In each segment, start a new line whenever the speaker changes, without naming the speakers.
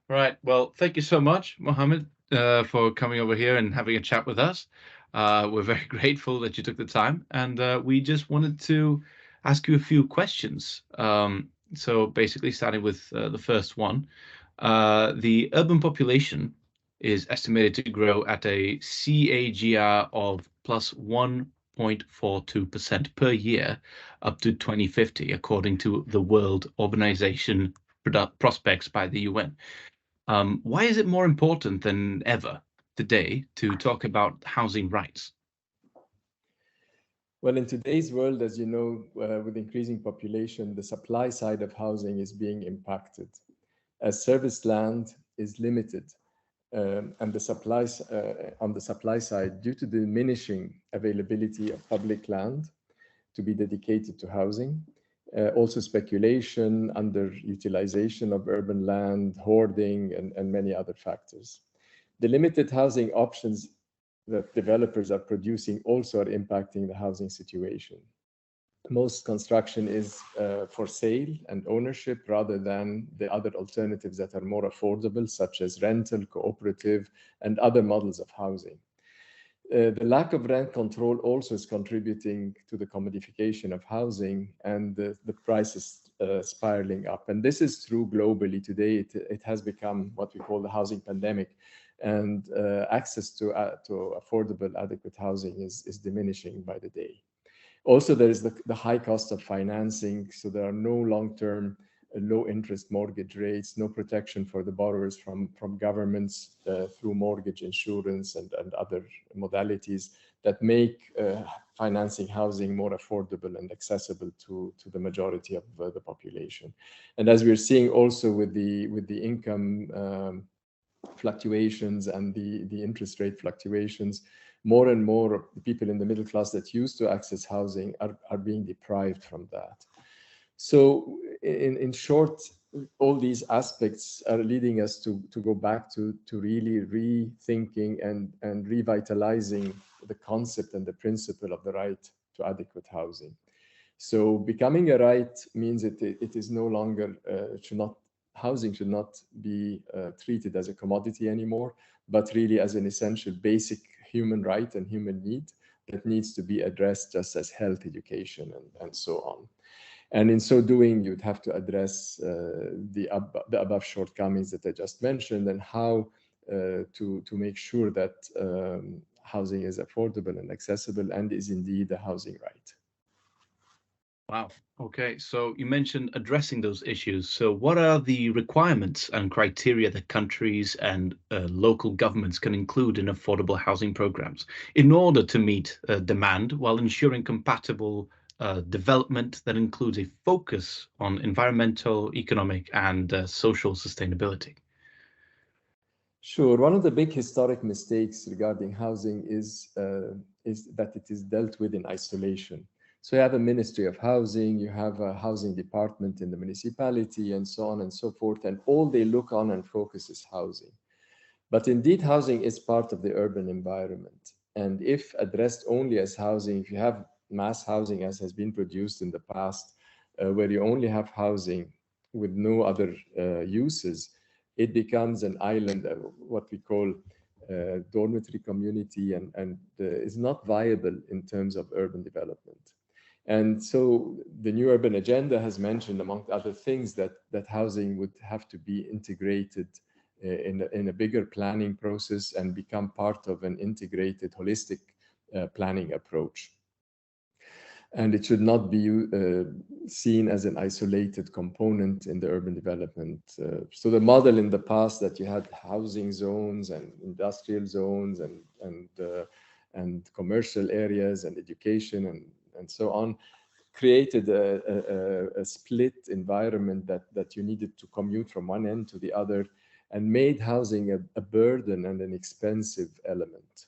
Right. Well, thank you so much, Mohammed, for coming over here and having a chat with us. We're very grateful that you took the time, and we just wanted to ask you a few questions. So basically, starting with the first one, the urban population is estimated to grow at a CAGR of plus 1.42% per year up to 2050, according to the World Urbanization Prospects by the UN. Why is it more important than ever today to talk about housing rights?
Well, in today's world, as you know, with increasing population, the supply side of housing is being impacted as service land is limited, and the supplies on the supply side due to the diminishing availability of public land to be dedicated to housing. Also speculation, underutilization of urban land, hoarding, and many other factors. The limited housing options that developers are producing also are impacting the housing situation. Most construction is for sale and ownership rather than the other alternatives that are more affordable, such as rental, cooperative, and other models of housing. The lack of rent control also is contributing to the commodification of housing and the prices spiraling up. And this is true globally today. It has become what we call the housing pandemic, and access to affordable, adequate housing is diminishing by the day. Also, there is the high cost of financing. So there are no long-term low interest mortgage rates, no protection for the borrowers from governments through mortgage insurance and other modalities that make financing housing more affordable and accessible to the majority of the population. And as we're seeing also with the income fluctuations and the interest rate fluctuations, more and more of the people in the middle class that used to access housing are being deprived from that. So in short, all these aspects are leading us to go back to really rethinking and revitalizing the concept and the principle of the right to adequate housing. So becoming a right means it is no longer, housing should not be treated as a commodity anymore, but really as an essential basic human right and human need that needs to be addressed just as health, education, and so on. And in so doing, you'd have to address the above shortcomings that I just mentioned and how to make sure that housing is affordable and accessible and is indeed a housing right.
Wow. Okay. So you mentioned addressing those issues. So what are the requirements and criteria that countries and local governments can include in affordable housing programs in order to meet demand while ensuring compatible development that includes a focus on environmental, economic, and social sustainability?
Sure. One of the big historic mistakes regarding housing is that it is dealt with in isolation. So you have a Ministry of Housing, you have a housing department in the municipality, and so on and so forth, and all they look on and focus is housing. But indeed, housing is part of the urban environment. And if addressed only as housing, if you have mass housing as has been produced in the past, where you only have housing with no other uses, it becomes an island, what we call dormitory community, and is not viable in terms of urban development. And so the new urban agenda has mentioned, among other things, that housing would have to be integrated in a bigger planning process and become part of an integrated, holistic planning approach. And it should not be seen as an isolated component in the urban development. So the model in the past that you had housing zones and industrial zones and commercial areas and education and so on created a split environment that you needed to commute from one end to the other and made housing a burden and an expensive element.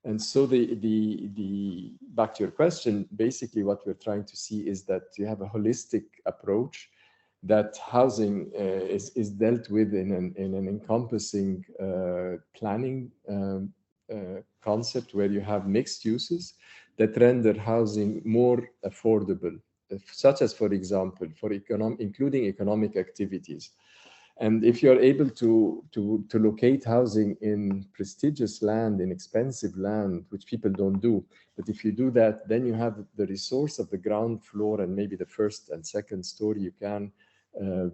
And so the back to your question, basically what we're trying to see is that you have a holistic approach, that housing is dealt with in an encompassing planning concept where you have mixed uses that render housing more affordable, such as, for example, including economic activities. And if you're able to locate housing in prestigious land, in expensive land, which people don't do, but if you do that, then you have the resource of the ground floor and maybe the first and second story. You can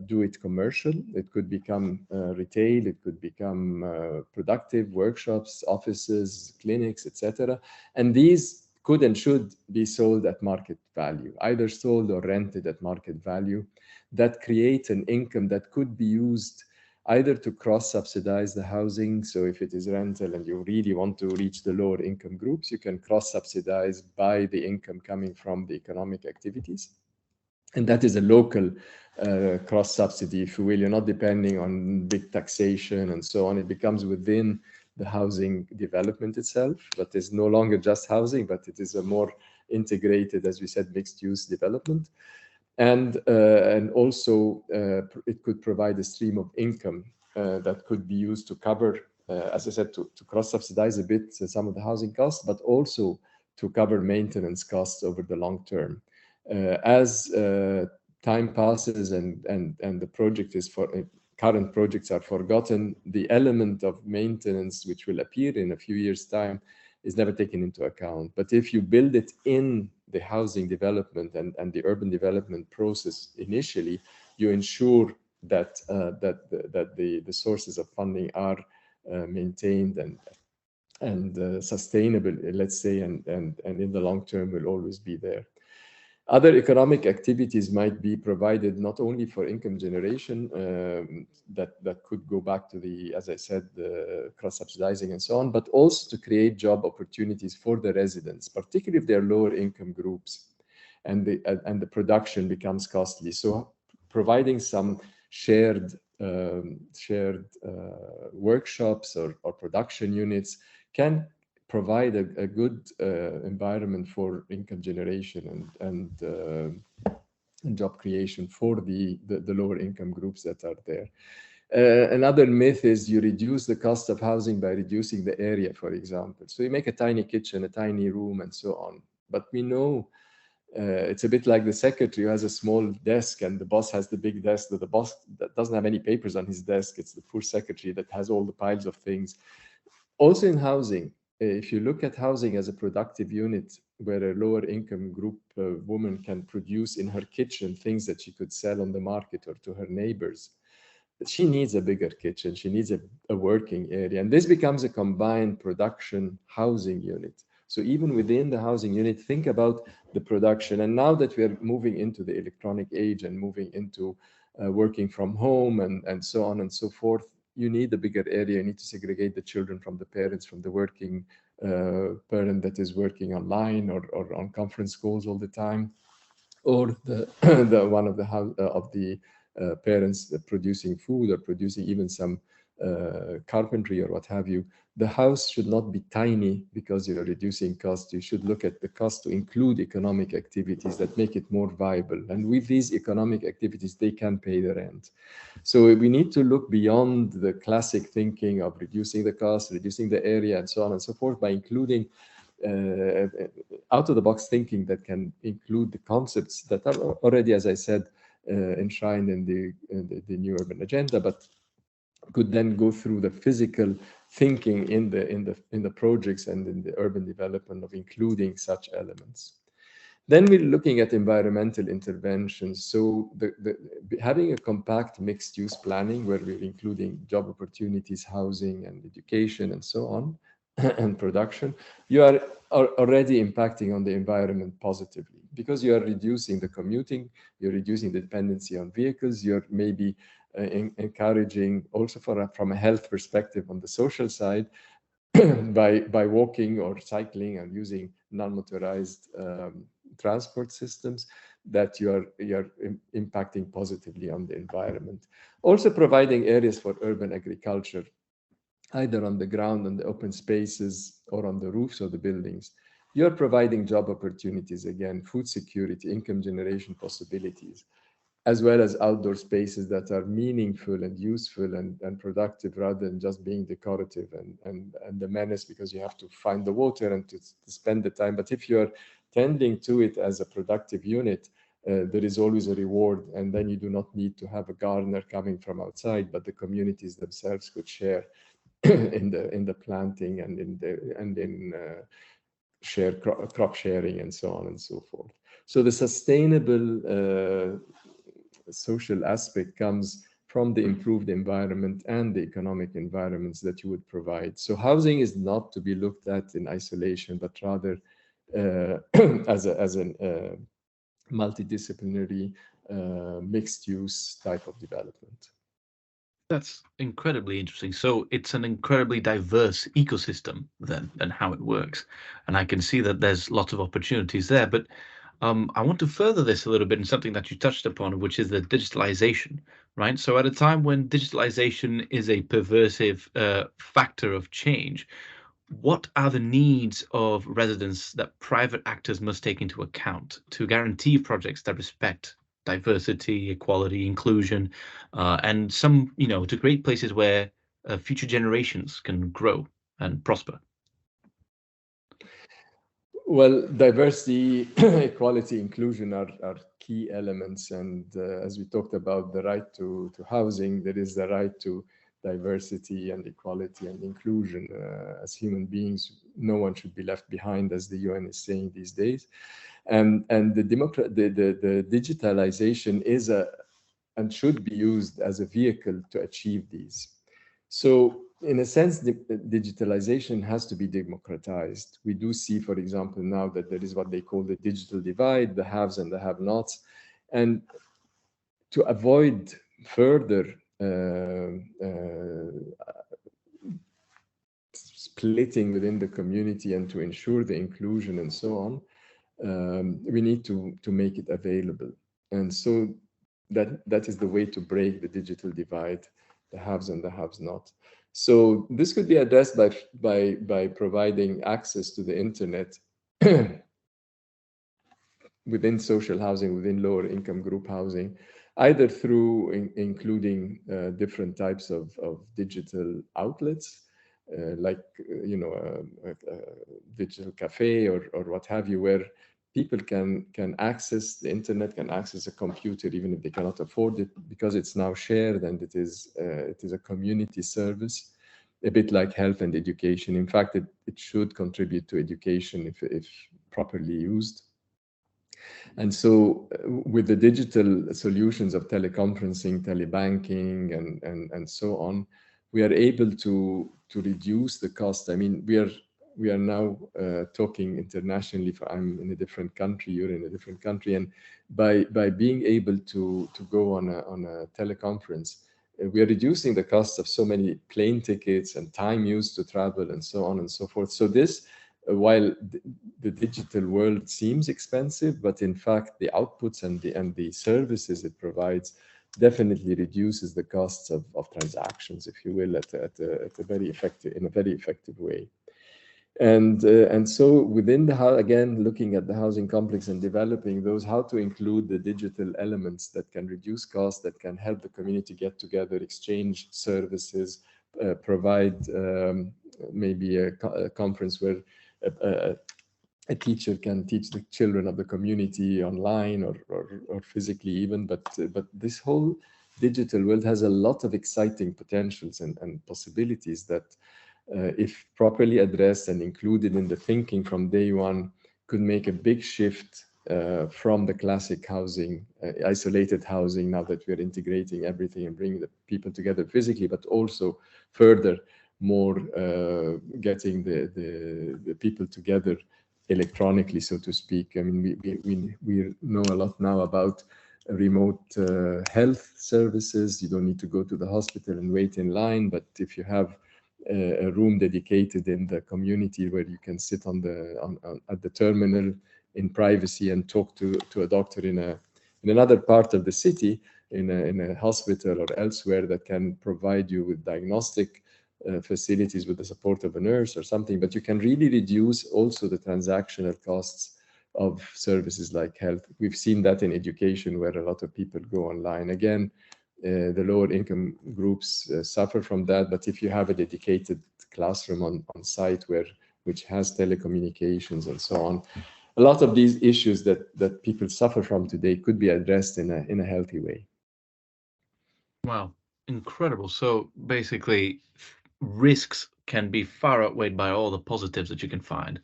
do it commercial. It could become retail. It could become productive workshops, offices, clinics, etc. And these could and should be sold at market value, either sold or rented at market value. That create an income that could be used either to cross-subsidize the housing. So if it is rental and you really want to reach the lower income groups, you can cross-subsidize by the income coming from the economic activities. And that is a local cross-subsidy, if you will. You're not depending on big taxation and so on. It becomes within the housing development itself, but it's no longer just housing, but it is a more integrated, as we said, mixed-use development. And also it could provide a stream of income that could be used to cover, as I said, to cross-subsidize a bit some of the housing costs, but also to cover maintenance costs over the long term. As time passes and the project is current projects are forgotten, the element of maintenance, which will appear in a few years' time, is never taken into account. But if you build it in the housing development and the urban development process initially, you ensure that the sources of funding are maintained and sustainable, let's say, and in the long term will always be there. Other economic activities might be provided not only for income generation, that could go back to the, as I said, the cross-subsidizing and so on, but also to create job opportunities for the residents, particularly if they're lower income groups and the production becomes costly. So providing some shared workshops or production units can provide a good environment for income generation and job creation for the lower income groups that are there. Another myth is you reduce the cost of housing by reducing the area, for example. So you make a tiny kitchen, a tiny room, and so on. But we know it's a bit like the secretary who has a small desk and the boss has the big desk. The boss that doesn't have any papers on his desk. It's the poor secretary that has all the piles of things. Also in housing, if you look at housing as a productive unit where a lower income group woman can produce in her kitchen things that she could sell on the market or to her neighbors, she needs a bigger kitchen. She needs a working area. And this becomes a combined production housing unit. So even within the housing unit, think about the production. And now that we are moving into the electronic age and moving into working from home and so on and so forth, you need a bigger area. You need to segregate the children from the parents, from the working parent that is working online or on conference calls all the time, or the one of the parents producing food or producing even some carpentry or what have you. The house should not be tiny because you're reducing cost. You should look at the cost to include economic activities that make it more viable. And with these economic activities, they can pay the rent. So we need to look beyond the classic thinking of reducing the cost, reducing the area, and so on and so forth, by including out-of-the-box thinking that can include the concepts that are already, as I said, enshrined in the new urban agenda, but could then go through the physical thinking in the projects and in the urban development of including such elements. Then we're looking at environmental interventions. So having a compact mixed-use planning where we're including job opportunities, housing, and education, and so on, and production, you are already impacting on the environment positively because you are reducing the commuting, you're reducing the dependency on vehicles, you're maybe encouraging also from a health perspective on the social side by walking or cycling and using non-motorized transport systems, that you're impacting positively on the environment. Also providing areas for urban agriculture, either on the ground, on the open spaces, or on the roofs of the buildings. You're providing job opportunities, again, food security, income generation possibilities, as well as outdoor spaces that are meaningful and useful and productive rather than just being decorative and the menace because you have to find the water and to spend the time. But if you're tending to it as a productive unit, there is always a reward, and then you do not need to have a gardener coming from outside, but the communities themselves could share in the planting and in share crop sharing and so on and so forth. So the sustainable social aspect comes from the improved environment and the economic environments that you would provide. So housing is not to be looked at in isolation, but rather as a multidisciplinary mixed use type of development.
That's incredibly interesting. So it's an incredibly diverse ecosystem then, and how it works. And I can see that there's lots of opportunities there. But I want to further this a little bit in something that you touched upon, which is the digitalization, right? So at a time when digitalization is a pervasive factor of change, what are the needs of residents that private actors must take into account to guarantee projects that respect diversity, equality, inclusion, and some, to create places where future generations can grow and prosper?
Well, diversity, equality, inclusion are key elements. And as we talked about the right to housing, there is the right to diversity and equality and inclusion. As human beings, no one should be left behind, as the UN is saying these days. And the digitalization is and should be used as a vehicle to achieve these. So in a sense, the digitalization has to be democratized. We do see, for example, now that there is what they call the digital divide, the haves and the have-nots. And to avoid further splitting within the community and to ensure the inclusion and so on, we need to make it available. And so that is the way to break the digital divide, the haves and the have-not. So this could be addressed by providing access to the internet within social housing, within lower income group housing, either through including different types of digital outlets, like a digital cafe or what have you, where people can access the internet, can access a computer, even if they cannot afford it, because it's now shared and it is a community service, a bit like health and education. In fact, it should contribute to education if properly used. And so with the digital solutions of teleconferencing, telebanking, and so on, we are able to reduce the cost. I mean, we are now talking internationally. I'm in a different country, you're in a different country, and by being able to go on a teleconference, we are reducing the cost of so many plane tickets and time used to travel and so on and so forth. So this, while the digital world seems expensive, but in fact the outputs and the services it provides definitely reduces the costs of transactions, if you will, in a very effective way. And so within again, looking at the housing complex and developing those, how to include the digital elements that can reduce costs, that can help the community get together, exchange services, provide maybe a conference where a teacher can teach the children of the community online or physically even, but this whole digital world has a lot of exciting potentials and possibilities that if properly addressed and included in the thinking from day one, could make a big shift from the classic housing, isolated housing, now that we're integrating everything and bringing the people together physically, but also further more getting the people together electronically, so to speak. I mean, we know a lot now about remote health services. You don't need to go to the hospital and wait in line, but if you have a room dedicated in the community where you can sit at the terminal in privacy and talk to a doctor in another part of the city, in a hospital or elsewhere, that can provide you with diagnostic facilities with the support of a nurse or something. But you can really reduce also the transactional costs of services like health. We've seen that in education, where a lot of people go online. Again, the lower income groups suffer from that, but if you have a dedicated classroom on site which has telecommunications and so on, a lot of these issues that people suffer from today could be addressed in a healthy way.
Wow, incredible. So basically, risks can be far outweighed by all the positives that you can find,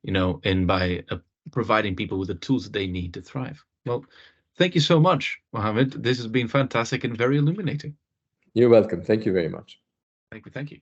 and by providing people with the tools that they need to thrive. Well, thank you so much, Mohamed. This has been fantastic and very illuminating.
You're welcome. Thank you very much.
Thank you.